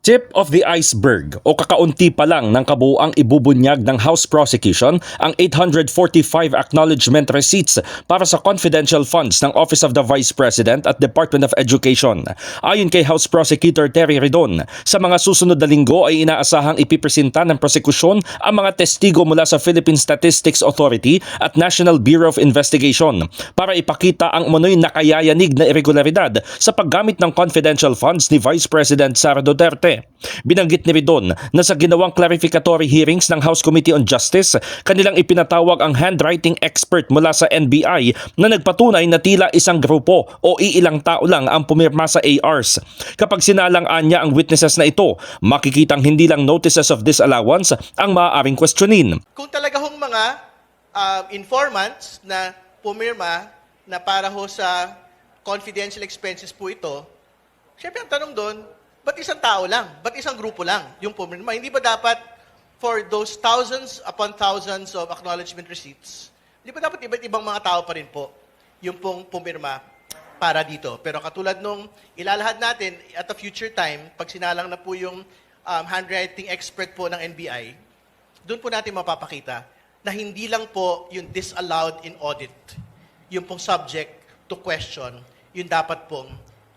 Tip of the iceberg o kakaunti pa lang ng kabuuang ibubunyag ng House prosecution ang 845 acknowledgement receipts para sa confidential funds ng Office of the Vice President at Department of Education. Ayon kay House Prosecutor Terry Redon, sa mga susunod na linggo ay inaasahang ipipresenta ng prosekusyon ang mga testigo mula sa Philippine Statistics Authority at National Bureau of Investigation para ipakita ang umano'y nakayayanig na irregularidad sa paggamit ng confidential funds ni Vice President Sara Duterte. Binanggit ni Redon na sa ginawang clarificatory hearings ng House Committee on Justice, kanilang ipinatawag ang handwriting expert mula sa NBI na nagpatunay na tila isang grupo o iilang tao lang ang pumirma sa ARs. Kapag sinalang-an niya ang witnesses na ito, makikitang hindi lang notices of disallowance ang maaaring questionin. Kung talaga hong mga informants na pumirma na para ho sa confidential expenses po ito, syempre ang tanong doon, ba't isang tao lang? Ba't isang grupo lang yung pumirma? Hindi ba dapat for those thousands upon thousands of acknowledgement receipts, hindi ba dapat iba't ibang mga tao pa rin po yung pong pumirma para dito? Pero katulad nung ilalahad natin at a future time, pag sinalang na po yung handwriting expert po ng NBI, doon po natin mapapakita na hindi lang po yung disallowed in audit, yung pong subject to question, yung dapat pong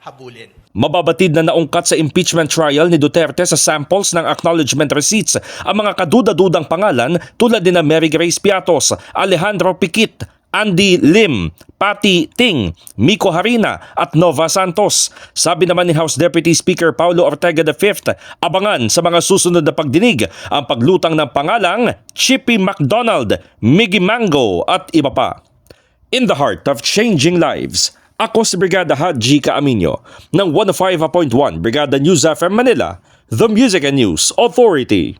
habulin. Mababatid na naungkat sa impeachment trial ni Duterte sa samples ng acknowledgement receipts ang mga kaduda-dudang pangalan tulad ni na Mary Grace Piatos, Alejandro Piquit, Andy Lim, Patty Ting, Miko Harina at Nova Santos. Sabi naman ni House Deputy Speaker Paulo Ortega V, abangan sa mga susunod na pagdinig ang paglutang ng pangalang Chippy McDonald, Miggy Mango at iba pa. In the heart of changing lives, ako si Brigada Haji Caaminio ng 105.1 Brigada News FM Manila, The Music and News Authority.